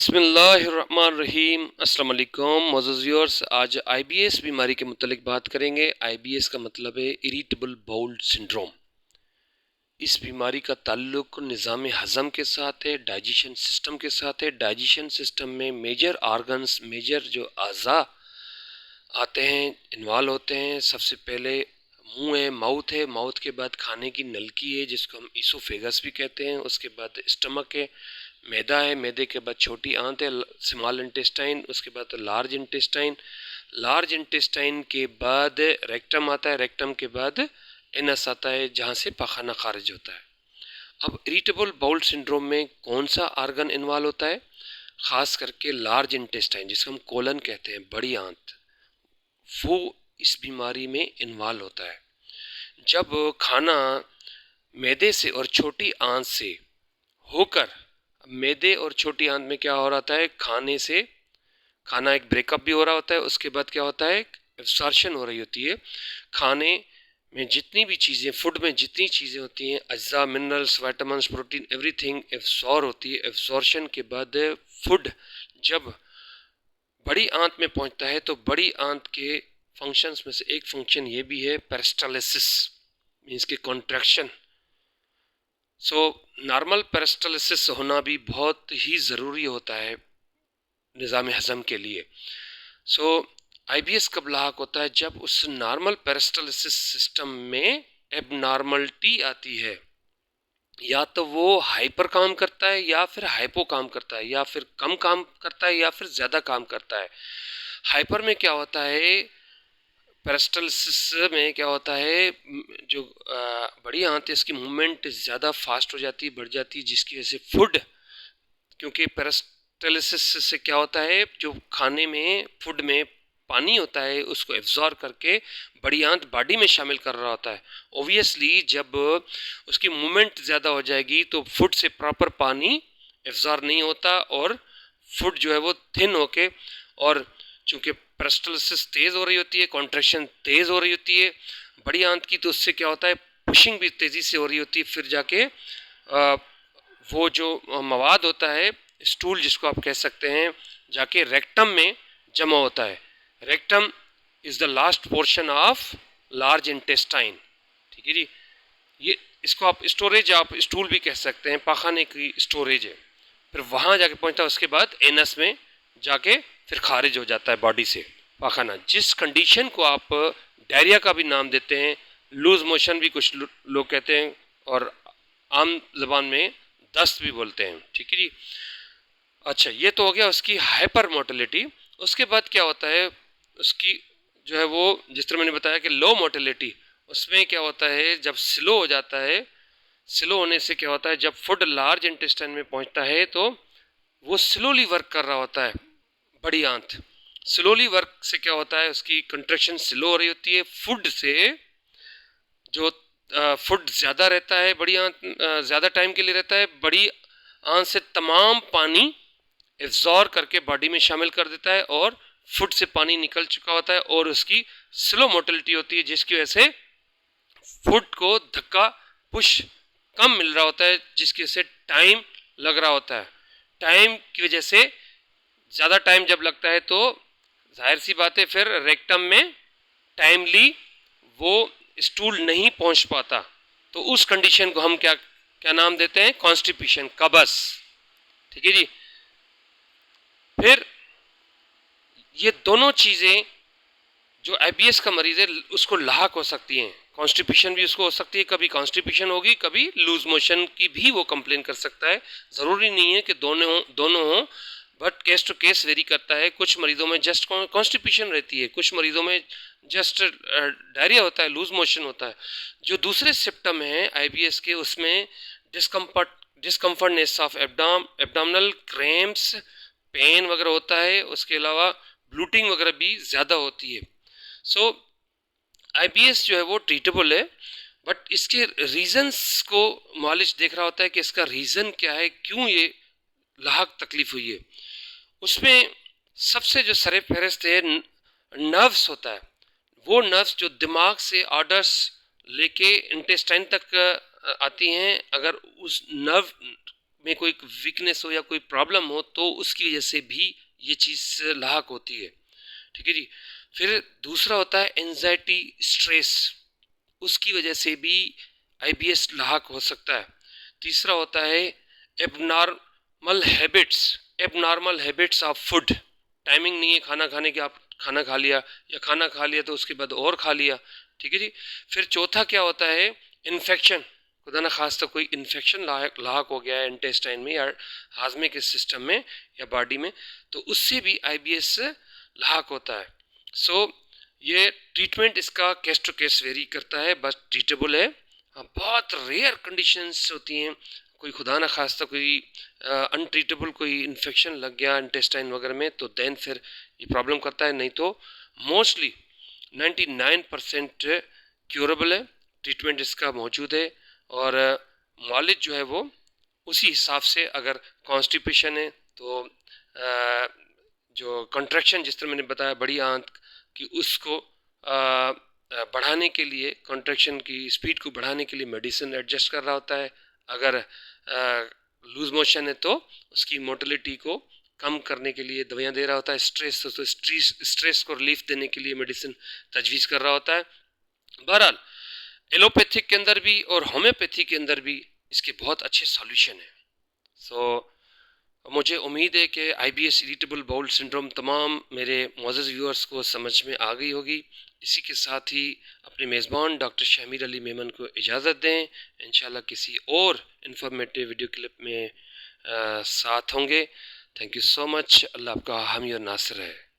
बिस्मिल्लाहिर्रहमानिर्रहीम। अस्सलाम वालेकुम मोअज़्ज़ज़ व्यूअर्स। आज आईबीएस बीमारी के मुतालिक बात करेंगे। आईबीएस का मतलब है इरिटेबल बाउल सिंड्रोम। इस बीमारी का ताल्लुक निज़ाम हज़म के साथ है, डाइजेशन सिस्टम के साथ है। डाइजेशन सिस्टम में मेजर आर्गन्स, मेजर जो अज़ा आते हैं, इन्वॉल्व होते हैं। सबसे पहले मुंह है, माउथ है। माउथ के बाद खाने की नलकी है जिसको हम ईसोफेगस भी कहते हैं। उसके बाद स्टमक है, मैदा है। मैदे के बाद छोटी आंत है, स्मॉल इंटेस्टाइन। उसके बाद लार्ज इंटेस्टाइन। लार्ज इंटेस्टाइन के बाद रेक्टम आता है। रेक्टम के बाद एनस आता है जहाँ से पखाना खारिज होता है। अब इरिटेबल बाउल सिंड्रोम में कौन सा आर्गन इन्वॉल्व होता है? ख़ास करके लार्ज इंटेस्टाइन जिसको हम कोलन कहते हैं, बड़ी आंत, वो इस बीमारी में इन्वॉल्व होता है। जब खाना मैदे से और छोटी आंत से होकर, मैदे और छोटी आंत में क्या हो रहा है, खाने से खाना एक ब्रेकअप भी हो रहा होता है। उसके बाद क्या होता है, एब्सॉर्प्शन हो रही होती है। खाने में जितनी भी चीज़ें, फूड में जितनी चीज़ें होती हैं, अज्जा, minerals, vitamins, protein, everything absorb होती है। एब्सॉर्प्शन के बाद फूड जब बड़ी आंत में पहुंचता है तो बड़ी आंत के फंक्शंस में से एक फंक्शन ये भी है पेरिस्टालसिस, मीन्स के कॉन्ट्रैक्शन। सो नॉर्मल पेरिस्टालसिस होना भी बहुत ही ज़रूरी होता है निज़ाम हज़म के लिए। सो आईबीएस कब लाक होता है? जब उस नॉर्मल पेरिस्टालसिस सिस्टम में एबनॉर्मलिटी आती है। या तो वो हाइपर काम करता है या फिर हाइपो काम करता है, या फिर कम काम करता है या फिर ज़्यादा काम करता है। हाइपर में क्या होता है, पेरिस्टालसिस में क्या होता है, जो बड़ी आंत है इसकी मूवमेंट ज़्यादा फास्ट हो जाती है, बढ़ जाती है, जिसकी वजह से फूड, क्योंकि पेरिस्टालसिस से क्या होता है, जो खाने में फूड में पानी होता है उसको एब्जॉर्ब करके बड़ी आंत बॉडी में शामिल कर रहा होता है। ओबियसली जब उसकी मूवमेंट ज़्यादा हो जाएगी तो फूड से प्रॉपर पानी एब्जॉर्ब नहीं होता और फूड जो है वो थिन होके, और चूँकि पेरिस्टालसिस तेज़ हो रही होती है, कॉन्ट्रैक्शन तेज़ हो रही होती है बड़ी आंत की, तो उससे क्या होता है, पुशिंग भी तेज़ी से हो रही होती है। फिर जाके वो जो मवाद होता है, स्टूल जिसको आप कह सकते हैं, जाके रेक्टम में जमा होता है। Rectum is the last portion of large intestine. ठीक है जी, ये इसको आप स्टोरेज, आप स्टूल भी कह सकते हैं, पाखाने की स्टोरेज है। फिर वहाँ जाके पहुँचता है, उसके बाद एनस में जाके फिर खारिज हो जाता है बॉडी से पाखाना, जिस कंडीशन को आप डायरिया का भी नाम देते हैं, लूज मोशन भी कुछ लोग कहते हैं, और आम जबान में दस्त भी बोलते हैं। ठीक है जी। अच्छा, ये तो हो गया उसकी हाइपर मोटिलिटी। उसके बाद क्या होता है, उसकी जो है वो, जिस तरह मैंने बताया कि लो मोटिलिटी, उसमें क्या होता है, जब स्लो हो जाता है, स्लो होने से क्या होता है, जब फूड लार्ज इंटेस्टाइन में पहुंचता है तो वो स्लोली वर्क कर रहा होता है। बड़ी आंत स्लोली वर्क से क्या होता है, उसकी कंट्रैक्शन स्लो हो रही होती है। फूड से जो फूड ज़्यादा रहता है, बड़ी आंत ज़्यादा टाइम के लिए रहता है, बड़ी आंत से तमाम पानी एब्जॉर्ब करके बॉडी में शामिल कर देता है और फूड से पानी निकल चुका होता है और उसकी स्लो मोटिलिटी होती है, जिसकी वजह से फूड को धक्का, पुश कम मिल रहा होता है, जिसकी वजह से टाइम लग रहा होता है। टाइम की वजह से ज़्यादा टाइम जब लगता है तो जाहिर सी बात है फिर रेक्टम में टाइमली वो स्टूल नहीं पहुंच पाता। तो उस कंडीशन को हम क्या क्या नाम देते हैं, कॉन्स्टिपेशन, कब्ज। ठीक है जी। फिर ये दोनों चीज़ें जो आईबीएस का मरीज है उसको लाक हो सकती हैं। कॉन्स्टिपेशन भी उसको हो सकती है, कभी कॉन्स्टिपेशन होगी, कभी लूज मोशन की भी वो कंप्लेन कर सकता है। ज़रूरी नहीं है कि दोनों हो, but case to case vary करता है। कुछ मरीजों में जस्ट कॉन्स्टिपेशन रहती है, कुछ मरीजों में जस्ट डायरिया होता है, लूज मोशन होता है। जो दूसरे सिम्टम हैं आईबीएस के, उसमें डिस्कम्फर्टनेस ऑफ एब्डोमिनल क्रैम्प्स, पेन वगैरह होता है। उसके अलावा ब्लूटिंग वगैरह भी ज़्यादा होती है। सो आईबीएस जो है वो ट्रीटेबल है, बट इसके रीजंस को मालिश देख रहा होता है कि इसका रीज़न क्या है, क्यों ये लाहक तकलीफ हुई है। उसमें सबसे जो सर फहरिस्त है, नर्व्स होता है। वो नर्व्स जो दिमाग से ऑर्डर्स लेके इंटेस्टाइन तक आती हैं, अगर उस नर्व में कोई वीकनेस हो या कोई प्रॉब्लम हो तो उसकी वजह से भी ये चीज़ लाहक होती है। ठीक है जी। फिर दूसरा होता है एंजाइटी स्ट्रेस, उसकी वजह से भी आईबीएस लाहक हो सकता है। तीसरा होता है abnormal habits of food, timing नहीं है खाना खाने की, आप खाना खा लिया या खाना खा लिया तो उसके बाद और खा लिया। ठीक है जी। फिर चौथा क्या होता है, इन्फेक्शन, खुदा ना खास तो कोई इन्फेक्शन लाहक हो गया है इंटेस्टाइन में या हाजमे के सिस्टम में या बॉडी में, तो उससे भी आईबीएस लाहक होता है। सो ये ट्रीटमेंट इसका केस टू केस वेरी करता है, बस ट्रीटेबल है। हाँ, बहुत रेयर कंडीशंस होती हैं, कोई खुदा ना खास्ता कोई अनट्रीटेबल कोई इन्फेक्शन लग गया इंटेस्टाइन वगैरह में तो देन फिर ये प्रॉब्लम करता है, नहीं तो मोस्टली 99% क्यूरेबल है, ट्रीटमेंट इसका मौजूद है। और मालिज जो है वो उसी हिसाब से, अगर कॉन्स्टिपेशन है तो जो कंट्रैक्शन जिस तरह मैंने बताया बड़ी आंत कि उसको बढ़ाने के लिए, कंट्रैक्शन की स्पीड को बढ़ाने के लिए मेडिसिन एडजस्ट कर रहा होता है। अगर लूज मोशन है तो उसकी मोटिलिटी को कम करने के लिए दवाइयाँ दे रहा होता है। स्ट्रेस तो स्ट्रेस को रिलीफ देने के लिए मेडिसिन तजवीज़ कर रहा होता है। बहरहाल एलोपैथिक के अंदर भी और होम्योपैथी के अंदर भी इसके बहुत अच्छे सॉल्यूशन हैं। सो मुझे उम्मीद है कि आईबीएस इरिटेबल बाउल सिंड्रोम तमाम मेरे मुअज़्ज़ज़ व्यूअर्स को समझ में आ गई होगी। इसी के साथ ही अपने मेज़बान डॉक्टर शमीर अली मेमन को इजाज़त दें। इंशाल्लाह किसी और इन्फॉर्मेटिव वीडियो क्लिप में साथ होंगे। Thank you so much. अल्लाह आपका हामी और नासिर है।